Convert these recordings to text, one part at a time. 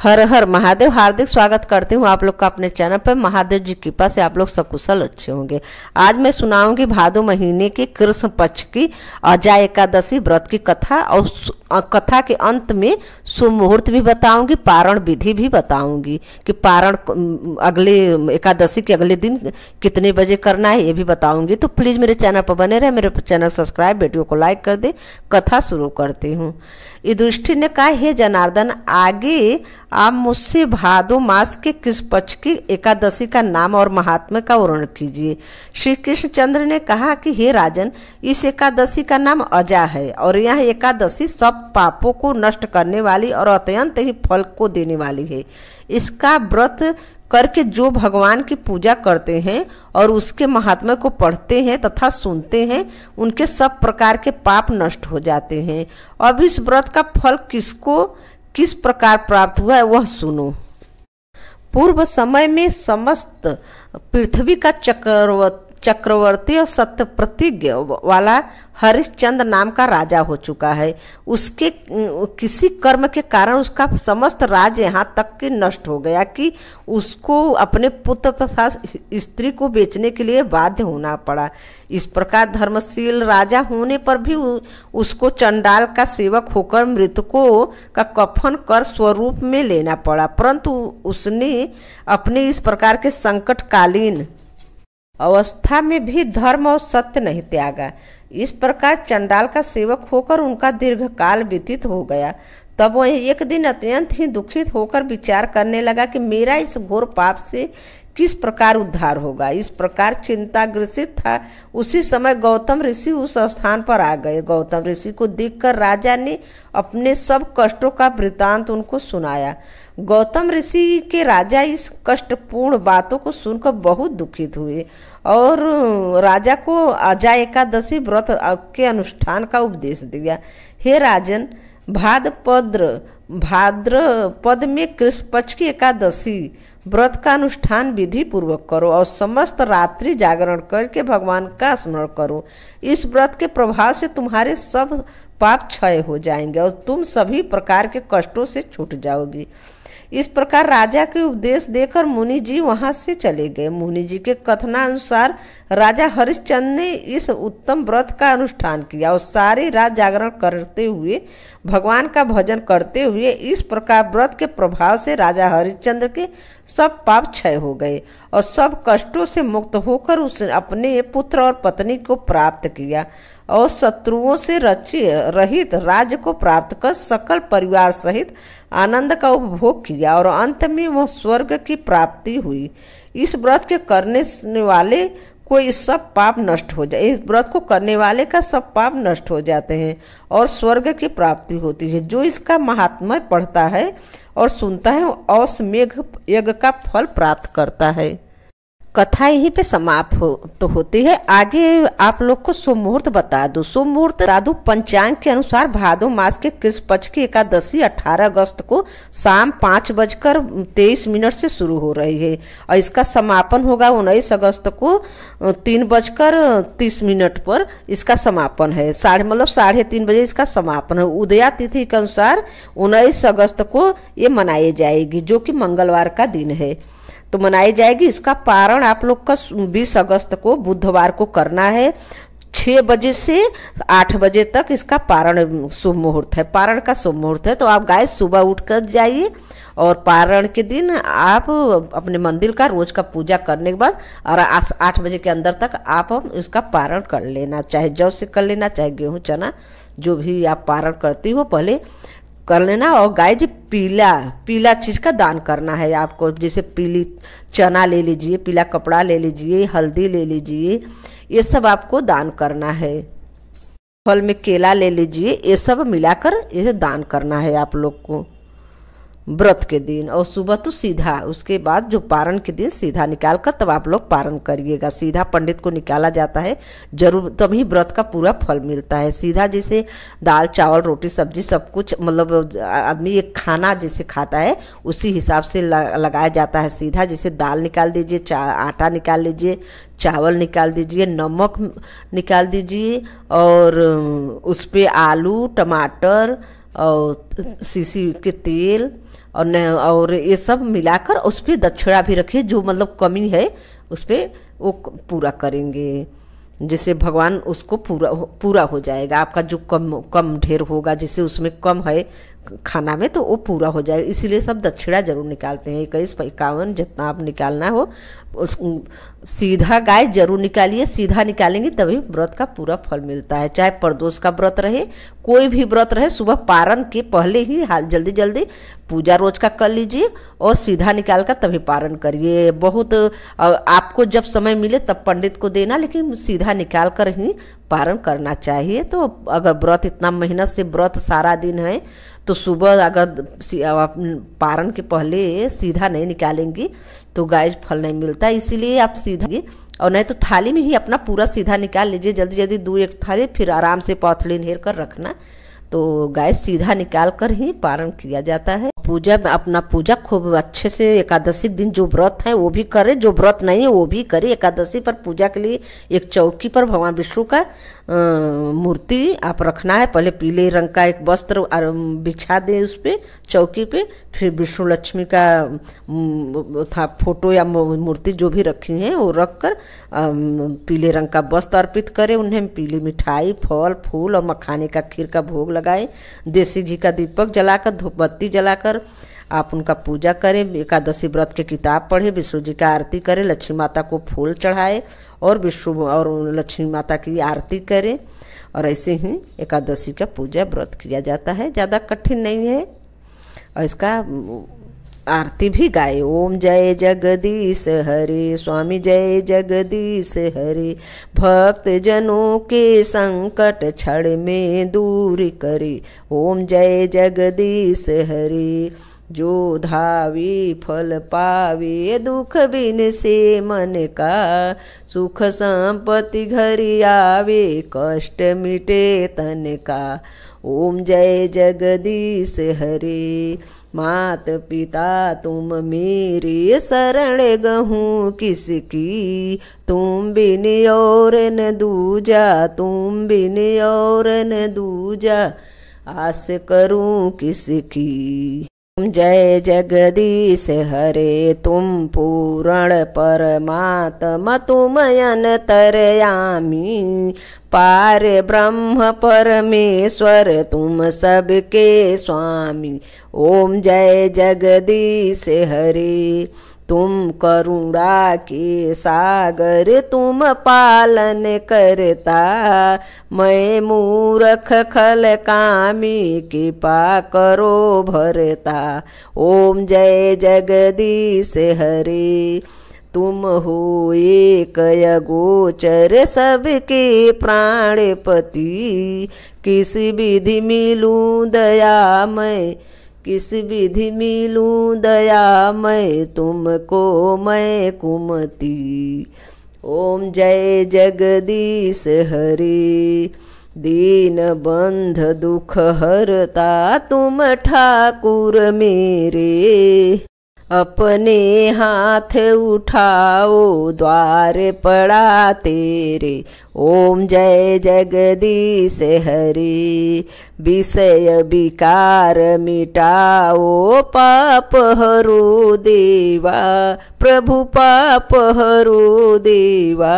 हर हर महादेव। हार्दिक स्वागत करती हूँ आप लोग का अपने चैनल पर। महादेव जी की कृपा से आप लोग सकुशल अच्छे होंगे। आज मैं सुनाऊंगी भादो महीने की कृष्ण पक्ष की अजा एकादशी व्रत की कथा और कथा के अंत में शुभ मुहूर्त भी बताऊंगी, पारण विधि भी बताऊंगी कि पारण अगले एकादशी के अगले दिन कितने बजे करना है ये भी बताऊंगी। तो प्लीज़ मेरे चैनल पर बने रहे, मेरे चैनल सब्सक्राइब, वीडियो को लाइक कर दे। कथा शुरू करती हूँ। युधिष्ठिर ने कहा, हे जनार्दन, आगे आप मुझसे भादो मास के किस पक्ष की एकादशी का नाम और महात्म्य का वर्णन कीजिए। श्री कृष्णचंद्र ने कहा कि हे राजन, इस एकादशी का नाम अजा है और यह एकादशी सब पापों को नष्ट करने वाली और अत्यंत ही फल को देने वाली है। इसका व्रत करके जो भगवान की पूजा करते हैं और उसके महात्म्य को पढ़ते हैं तथा सुनते हैं, उनके सब प्रकार के पाप नष्ट हो जाते हैं। अब इस व्रत का फल किसको किस प्रकार प्राप्त हुआ है वह सुनो। पूर्व समय में समस्त पृथ्वी का चक्रवर्ती और सत्य प्रतिज्ञ वाला हरिश्चंद्र नाम का राजा हो चुका है। उसके किसी कर्म के कारण उसका समस्त राज्य यहाँ तक कि नष्ट हो गया कि उसको अपने पुत्र तथा स्त्री को बेचने के लिए बाध्य होना पड़ा। इस प्रकार धर्मशील राजा होने पर भी उसको चंडाल का सेवक होकर मृतकों का कफन कर स्वरूप में लेना पड़ा। परंतु उसने अपने इस प्रकार के संकटकालीन अवस्था में भी धर्म और सत्य नहीं त्यागा। इस प्रकार चंडाल का सेवक होकर उनका दीर्घ काल व्यतीत हो गया। तब वह एक दिन अत्यंत ही दुखित होकर विचार करने लगा कि मेरा इस घोर पाप से किस प्रकार उद्धार होगा। इस प्रकार चिंता ग्रसित था। उसी समय गौतम ऋषि उस स्थान पर आ गए। गौतम ऋषि को देखकर राजा ने अपने सब कष्टों का वृतांत उनको सुनाया। गौतम ऋषि के राजा इस कष्टपूर्ण बातों को सुनकर बहुत दुखित हुए और राजा को अजा एकादशी व्रत के अनुष्ठान का उपदेश दिया। हे राजन, भाद्रपद में कृष्ण पक्ष की एकादशी व्रत का अनुष्ठान विधि पूर्वक करो और समस्त रात्रि जागरण करके भगवान का स्मरण करो। इस व्रत के प्रभाव से तुम्हारे सब पाप क्षय हो जाएंगे और तुम सभी प्रकार के कष्टों से छूट जाओगी। इस प्रकार राजा के उपदेश देकर मुनि जी वहां से चले गए। मुनि जी के कथनानुसार राजा हरिश्चंद्र ने इस उत्तम व्रत का अनुष्ठान किया और सारी रात जागरण करते हुए भगवान का भजन करते हुए इस प्रकार व्रत के प्रभाव से राजा हरिश्चंद्र के सब पाप क्षय हो गए और सब कष्टों से मुक्त होकर उसने अपने पुत्र और पत्नी को प्राप्त किया और शत्रुओं से रहित राज्य को प्राप्त कर सकल परिवार सहित आनंद का उपभोग किया और अंत में वह स्वर्ग की प्राप्ति हुई। इस व्रत के करने वाले को इस सब पाप नष्ट हो जाए। इस व्रत को करने वाले का सब पाप नष्ट हो जाते हैं और स्वर्ग की प्राप्ति होती है। जो इसका महात्म्य पढ़ता है और सुनता है औसमेघ यज्ञ का फल प्राप्त करता है। कथा यहीं पे समाप्त होती है। आगे आप लोग को शुभ मुहूर्त बता दूं। शुभ मुहूर्त साधु पंचांग के अनुसार भादो मास के कृष्ण पक्ष की एकादशी 18 अगस्त को शाम 5:23 से शुरू हो रही है और इसका समापन होगा 19 अगस्त को 3:30 पर इसका समापन है। 3:30 बजे इसका समापन है। उदया तिथि के अनुसार 19 अगस्त को ये मनाई जाएगी, जो कि मंगलवार का दिन है, तो मनाई जाएगी। इसका पारण आप लोग का 20 अगस्त को बुधवार को करना है। 6 बजे से 8 बजे तक इसका पारण शुभ मुहूर्त है। पारण का शुभ मुहूर्त है, तो आप गाय सुबह उठकर जाइए और पारण के दिन आप अपने मंदिर का रोज का पूजा करने के बाद और 8 बजे के अंदर तक आप इसका पारण कर लेना। चाहे जौ से कर लेना, चाहे गेहूँ चना जो भी आप पारण करती हो पहले कर लेना। और गाय जी पीला चीज का दान करना है आपको। जैसे पीली चना ले लीजिए, पीला कपड़ा ले लीजिए, हल्दी ले लीजिए, ये सब आपको दान करना है। फल में केला ले लीजिए, ये सब मिलाकर ये दान करना है आप लोग को व्रत के दिन। और सुबह तो सीधा उसके बाद जो पारण के दिन सीधा निकाल कर तब आप लोग पारण करिएगा। सीधा पंडित को निकाला जाता है जरूर, तभी व्रत का पूरा फल मिलता है। सीधा जैसे दाल चावल रोटी सब्जी सब कुछ, मतलब आदमी एक खाना जैसे खाता है उसी हिसाब से लगाया जाता है। सीधा जैसे दाल निकाल दीजिए, आटा निकाल लीजिए, चावल निकाल दीजिए, नमक निकाल दीजिए और उस पर आलू टमाटर और सीसी के तेल और ये सब मिलाकर उस पर दक्षिणा भी रखिए, जो मतलब कमी है उस पर वो पूरा करेंगे, जिससे भगवान उसको पूरा हो जाएगा। आपका जो कम ढेर होगा, जिससे उसमें कम है खाना में, तो वो पूरा हो जाएगा। इसीलिए सब दक्षिणा जरूर निकालते हैं, 21, 51 जितना आप निकालना हो। सीधा गाय जरूर निकालिए, सीधा निकालेंगे तभी व्रत का पूरा फल मिलता है। चाहे प्रदोष का व्रत रहे, कोई भी व्रत रहे, सुबह पारण के पहले ही जल्दी जल्दी पूजा रोज का कर लीजिए और सीधा निकाल कर तभी पारण करिए। बहुत आपको जब समय मिले तब पंडित को देना, लेकिन सीधा निकाल कर ही पारण करना चाहिए। तो अगर व्रत इतना मेहनत से व्रत सारा दिन है, तो सुबह अगर पारण के पहले सीधा नहीं निकालेंगी तो गाय फल नहीं मिलता। इसीलिए आप सीधा, और नहीं तो थाली में ही अपना पूरा सीधा निकाल लीजिए, जल्दी जल्दी 2-1 थाली, फिर आराम से पौथली घेर कर रखना। तो गाय सीधा निकाल कर ही पारण किया जाता है। पूजा अपना पूजा खूब अच्छे से एकादशी दिन जो व्रत है वो भी करे, जो व्रत नहीं है वो भी करे। एकादशी पर पूजा के लिए एक चौकी पर भगवान विष्णु का मूर्ति आप रखना है। पहले पीले रंग का एक वस्त्र बिछा दे उस पर चौकी पे, फिर विष्णु लक्ष्मी का था फोटो या मूर्ति जो भी रखी है वो रख कर पीले रंग का वस्त्र अर्पित करें। उन्हें पीली मिठाई, फल, फूल और मखाने का खीर का भोग लगाए। देसी घी का दीपक जलाकर, धूप बत्ती जलाकर आप उनका पूजा करें। एकादशी व्रत की किताब पढ़े, विष्णु जी का आरती करें, लक्ष्मी माता को फूल चढ़ाए और विष्णु और लक्ष्मी माता की आरती करें। और ऐसे ही एकादशी का पूजा व्रत किया जाता है, ज़्यादा कठिन नहीं है। और इसका आरती भी गाए। ओम जय जगदीश हरे, स्वामी जय जगदीश हरे, भक्त जनों के संकट क्षण में दूर करे। ओम जय जगदीश हरे, जो धावी फल पावे, दुख बिन से मन का, सुख संपत्ति घरि आवे, कष्ट मिटे तन का। ओम जय जगदीश हरे, मात पिता तुम मेरे, शरण गहूँ किसकी, तुम बिन और न दूजा, तुम बिन और न दूजा, आस करूँ किसकी। जय जगदीश हरे, तुम पूर्ण परमात्मा, तुम अंतर्यामी, पार ब्रह्म परमेश्वर, तुम सबके स्वामी। ओम जय जगदीश हरे, तुम करुणा के सागर, तुम पालन करता, मैं मूर्ख खल कामी, कृपा करो भरता। ओम जय जगदीश हरे, तुम हो एक गोचर, सबके प्राणपति, किस विधि मिलूं दया मैं, किस विधि मिलूं दया मैं, तुमको मैं कुमति। ओम जय जगदीश हरे, दीन बंध दुख हरता, तुम ठाकुर मेरे, अपने हाथ उठाओ द्वार पड़ा तेरे। ओम जय जगदीश हरे, विषय विकार मिटाओ, पाप हरो देवा, प्रभु पाप हरो देवा,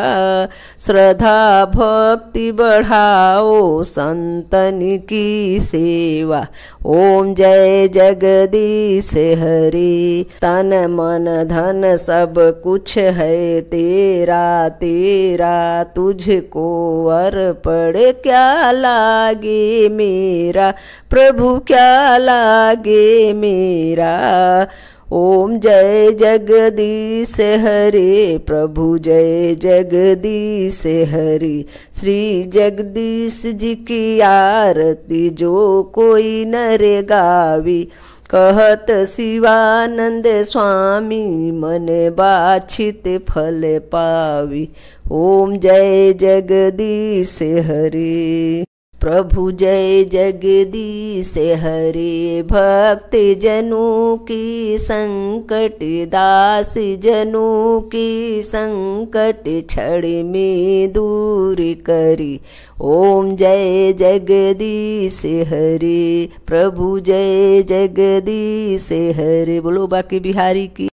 श्रद्धा भक्ति बढ़ाओ, संतन की सेवा। ओम जय जगदीश हरे, तन मन धन सब कुछ है तेरा, तेरा तुझको अर्पण, क्या लागे मेरा प्रभु, क्या लागे मेरा। ओम जय जगदीश हरे, प्रभु जय जगदीश हरे, श्री जगदीश जी की आरती जो कोई नर गावी, कहत शिवानंद स्वामी, मन बाछित फल पावी। ओम जय जगदीश हरे। प्रभु जय जगदीश हरे, भक्त जनों की संकट दास जनों की संकट क्षण में दूर करी। ओम जय जगदीश हरे, प्रभु जय जगदीश हरे। बोलो बांके बिहारी की।